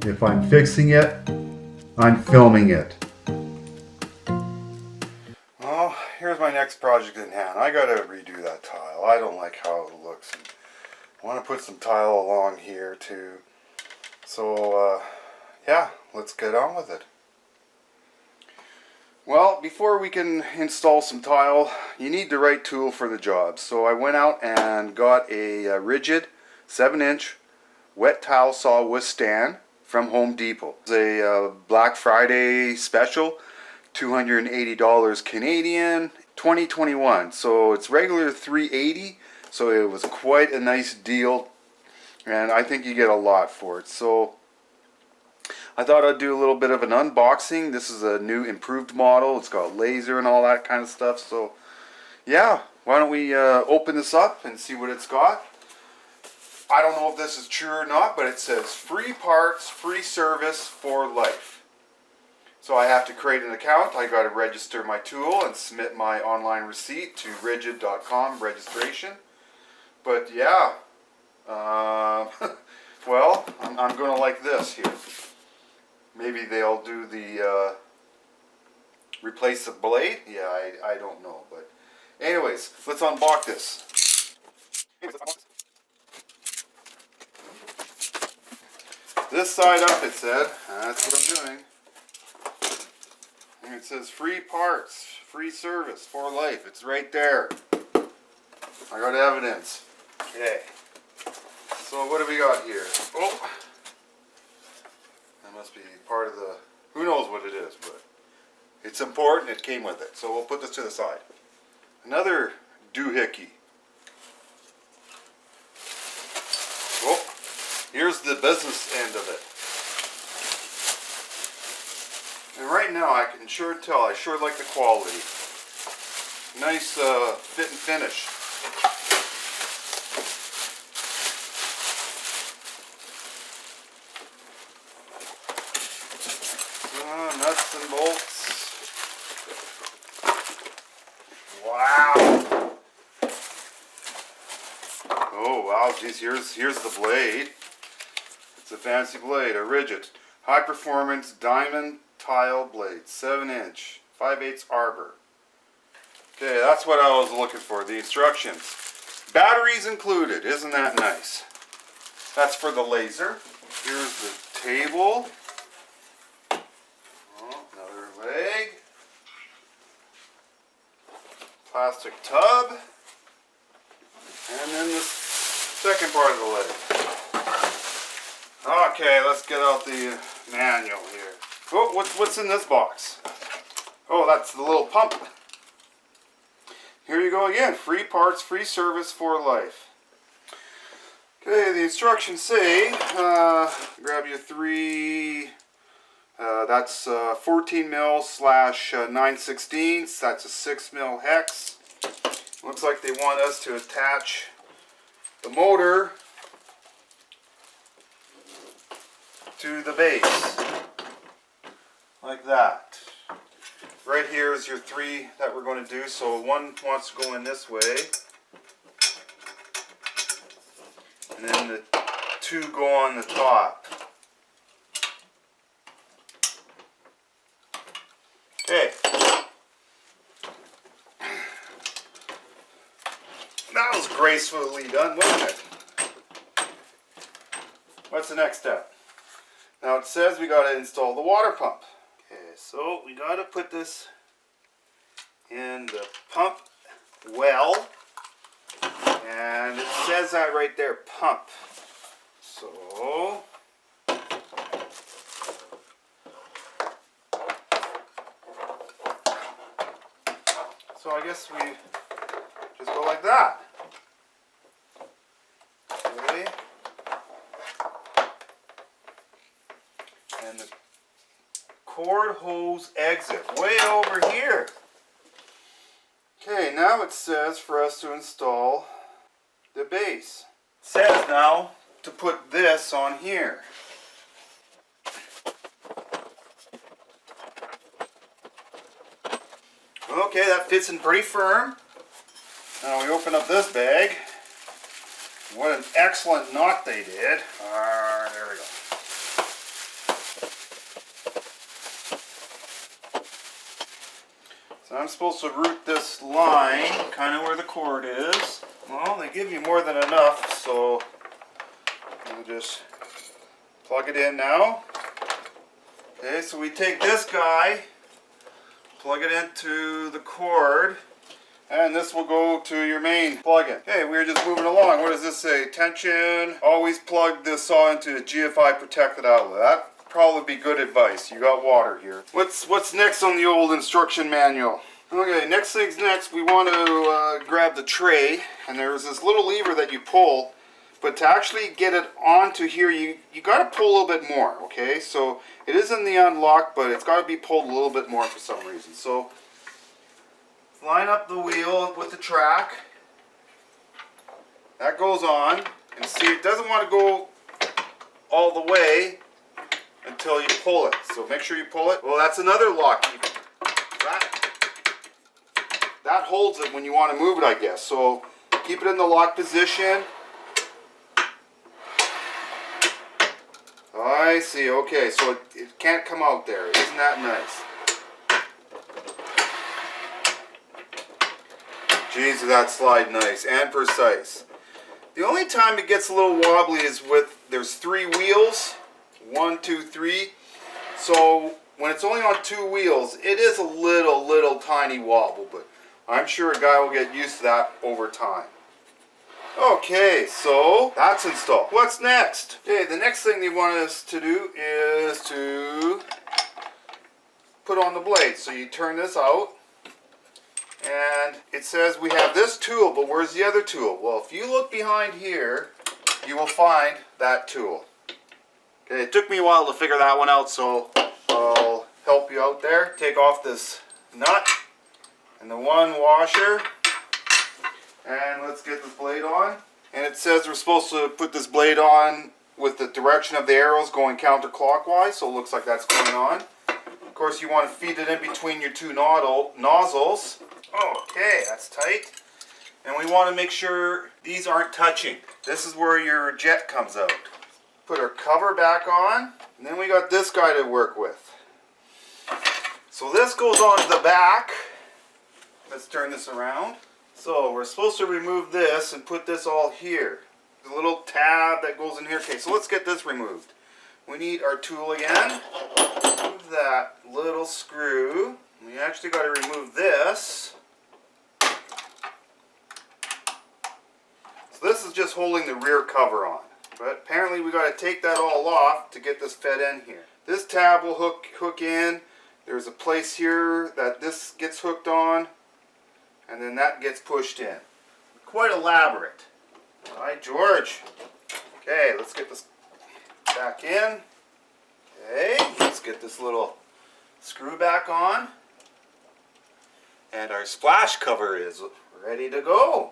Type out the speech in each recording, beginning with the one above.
If I'm fixing it, I'm filming it. Well, here's my next project in hand. I gotta redo that tile. I don't like how it looks. And I want to put some tile along here too. So, yeah, let's get on with it. Well, before we can install some tile, you need the right tool for the job. So I went out and got a Ridgid 7-inch wet tile saw with stand from Home Depot. It's a Black Friday special, $280 Canadian, 2021. So it's regular $380, so it was quite a nice deal, and I think you get a lot for it. So I thought I'd do a little bit of an unboxing. This is a new improved model. It's got laser and all that kind of stuff. So yeah, why don't we open this up and see what it's got. I don't know if this is true or not, but it says free parts, free service for life. So I have to create an account. I got to register my tool and submit my online receipt to Ridgid.com registration. But yeah, well, I'm going to like this here. Maybe they'll do the replace the blade. Yeah, I don't know. But anyways, let's unbox this. This side up, it said. That's what I'm doing. And it says free parts, free service for life. It's right there. I got evidence. Okay. So what do we got here? Oh, that must be part of the, who knows what it is, but it's important. It came with it. So we'll put this to the side. Another doohickey. Oh, here's the business end of it. And right now I can sure tell, I sure like the quality. Nice fit and finish. Nuts and bolts. Wow. Oh wow, geez, here's the blade. It's a fancy blade, a Ridgid high performance diamond tile blade, 7-inch, 5/8 arbor. Okay, that's what I was looking for, the instructions. Batteries included, isn't that nice? That's for the laser. Here's the table. Oh, another leg. Plastic tub. And then the second part of the leg. Okay, let's get out the manual here. Oh, what's in this box? Oh, that's the little pump. Here you go again. Free parts, free service for life. Okay, the instructions say, grab your three, that's 14 mil / 9/16. That's a 6 mil hex. Looks like they want us to attach the motor to the base. Like that. Right here is your three that we're going to do. So one wants to go in this way. And then the two go on the top. Okay. That was gracefully done, wasn't it? What's the next step? Now it says we got to install the water pump. Okay, so we got to put this in the pump well, and it says that right there, pump. So I guess we just go like that. Okay. And the cord hose exit way over here. Okay, now it says for us to install the base. It says now to put this on here. Okay, that fits in pretty firm. Now we open up this bag. What an excellent knot they did. There we go. So I'm supposed to route this line kind of where the cord is. Well, they give you more than enough, so I'll just plug it in now. Okay, so we take this guy, plug it into the cord, and this will go to your main plug-in. Okay, we're just moving along. What does this say? Attention, always plug this saw into a GFI protected outlet. That probably be good advice. You got water here. What's next on the old instruction manual? Okay, next thing's next. We want to grab the tray, and there's this little lever that you pull, but to actually get it onto here, you got to pull a little bit more. Okay, so it is in the unlock, but it's got to be pulled a little bit more for some reason. So line up the wheel with the track. That goes on, and see, it doesn't want to go all the way until you pull it. So make sure you pull it. Well, that's another lock. That holds it when you want to move it, I guess. So keep it in the lock position. I see. Okay, so it can't come out there. Isn't that nice? Jeez, that slide nice and precise. The only time it gets a little wobbly is with, there's 3 wheels. 1, 2, 3. So when it's only on 2 wheels, it is a little tiny wobble, but I'm sure a guy will get used to that over time. Okay, so that's installed. What's next? Okay, the next thing they want us to do is to put on the blade. So you turn this out, and it says we have this tool, but where's the other tool? Well, if you look behind here, you will find that tool. Okay, it took me a while to figure that one out, so I'll help you out there. Take off this nut and the one washer, and let's get this blade on. And it says we're supposed to put this blade on with the direction of the arrows going counterclockwise, so it looks like that's going on. Of course, you want to feed it in between your 2 nozzles. Okay, that's tight. And we want to make sure these aren't touching. This is where your jet comes out. Put our cover back on, and then we got this guy to work with. So this goes on the back. Let's turn this around. So we're supposed to remove this and put this all here. There's a little tab that goes in here. Okay, so let's get this removed. We need our tool again. Remove that little screw. We actually got to remove this. So this is just holding the rear cover on. But apparently we got to take that all off to get this fed in here. This tab will hook in. There's a place here that this gets hooked on, and then that gets pushed in. Quite elaborate. All right, George. Okay, let's get this back in. Okay, let's get this little screw back on. And our splash cover is ready to go.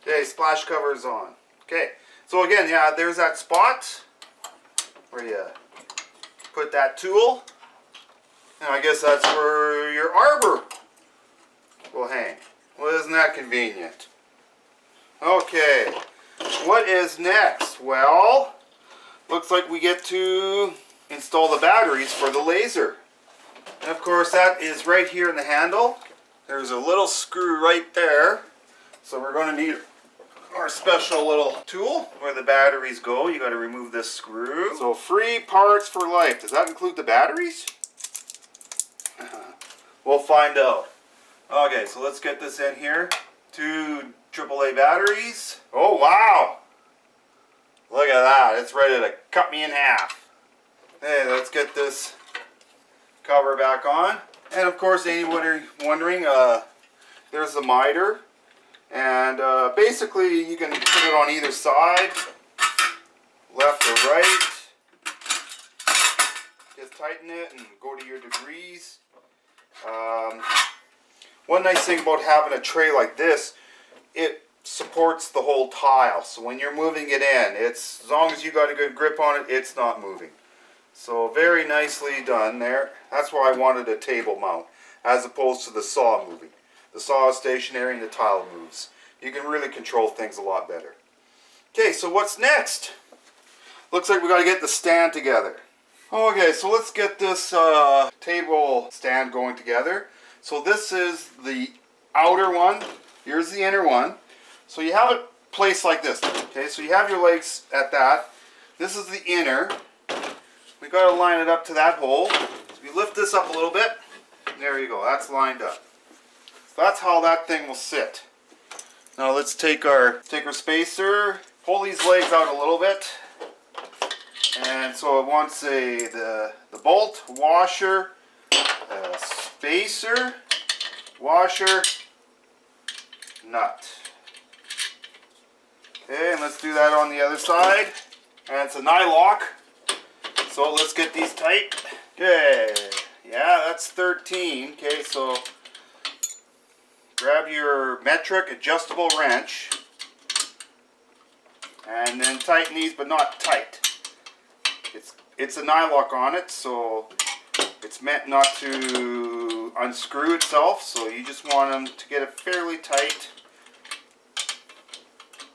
Okay, splash cover is on. Okay. So again, yeah, there's that spot where you put that tool. And I guess that's where your arbor will hang. Well, isn't that convenient? Okay, what is next? Well, looks like we get to install the batteries for the laser. And of course that is right here in the handle. There's a little screw right there. So we're going to need our special little tool where the batteries go. You got to remove this screw. So free parts for life. Does that include the batteries? We'll find out. Okay, so let's get this in here. 2 AAA batteries. Oh wow! Look at that. It's ready to cut me in half. Hey, let's get this cover back on. And of course, anybody wondering, there's the miter. And basically you can put it on either side, left or right. Just tighten it and go to your degrees. One nice thing about having a tray like this, it supports the whole tile. So when you're moving it in, it's, as long as you got a good grip on it, it's not moving. So very nicely done there. That's why I wanted a table mount, as opposed to the saw moving. The saw is stationary and the tile moves. You can really control things a lot better. Okay, so what's next? Looks like we got to get the stand together. Okay, so let's get this table stand going together. So this is the outer one. Here's the inner one. So you have it placed like this. Okay, so you have your legs at that. This is the inner. We got to line it up to that hole. So we lift this up a little bit. There you go. That's lined up. So that's how that thing will sit. Now let's take our spacer. Pull these legs out a little bit. And so it wants the bolt, washer, spacer, washer, nut. Okay, and let's do that on the other side. And it's a nylock. So let's get these tight. Okay, yeah, that's 13. Okay, so grab your metric adjustable wrench and then tighten these, but not tight. It's a nylock on it, so it's meant not to unscrew itself, so you just want them to get it fairly tight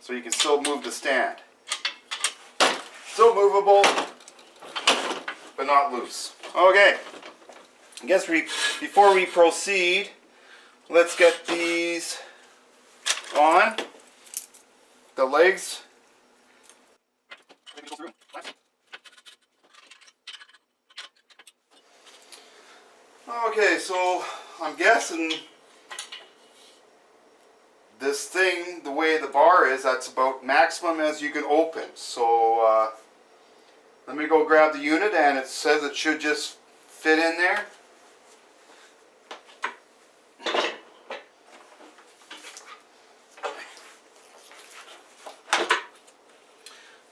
so you can still move the stand. Still movable, but not loose. Okay, I guess before we proceed, let's get these on. The legs. Okay, so I'm guessing this thing, the way the bar is, that's about maximum as you can open. So let me go grab the unit, and it says it should just fit in there.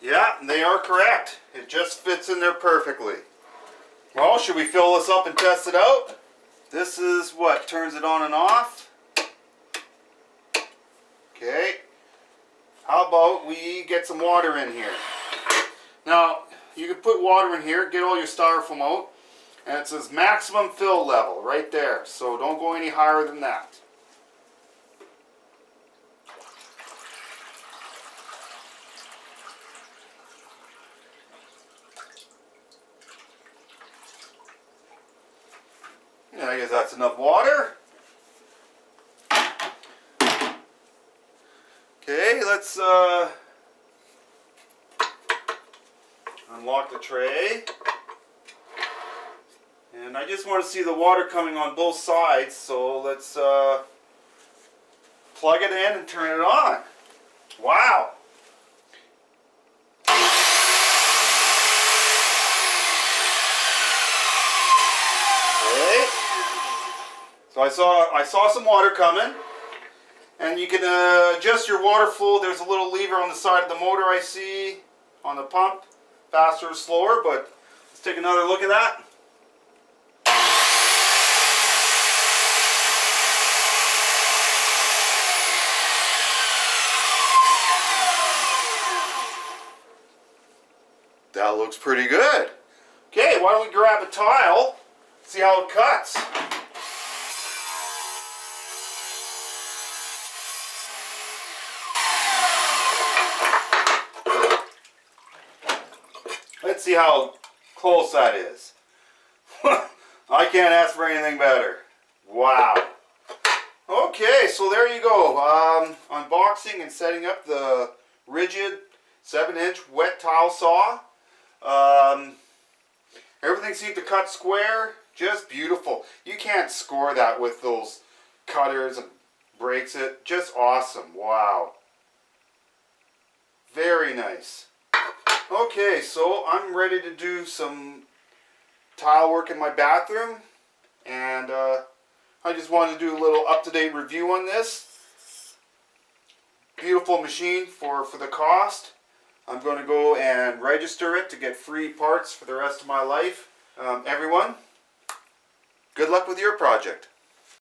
Yeah, they are correct. It just fits in there perfectly. Well, should we fill this up and test it out? This is what turns it on and off. Okay. How about we get some water in here? Now, you can put water in here, get all your styrofoam out, and it says maximum fill level right there. So don't go any higher than that. Yeah, I guess that's enough water. Okay, let's unlock the tray. And I just want to see the water coming on both sides, so let's plug it in and turn it on. Wow! So I saw some water coming, and you can adjust your water flow. There's a little lever on the side of the motor I see on the pump, faster or slower, but let's take another look at that. That looks pretty good. Okay, why don't we grab a tile, see how it cuts. Let's see how close that is. I can't ask for anything better. Wow. Okay, so there you go. Unboxing and setting up the Ridgid 7-inch wet tile saw. Everything seemed to cut square. Just beautiful. You can't score that with those cutters and breaks it. Just awesome. Wow. Very nice. Okay, so I'm ready to do some tile work in my bathroom, and I just wanted to do a little up-to-date review on this. Beautiful machine for the cost. I'm going to go and register it to get free parts for the rest of my life. Everyone, good luck with your project.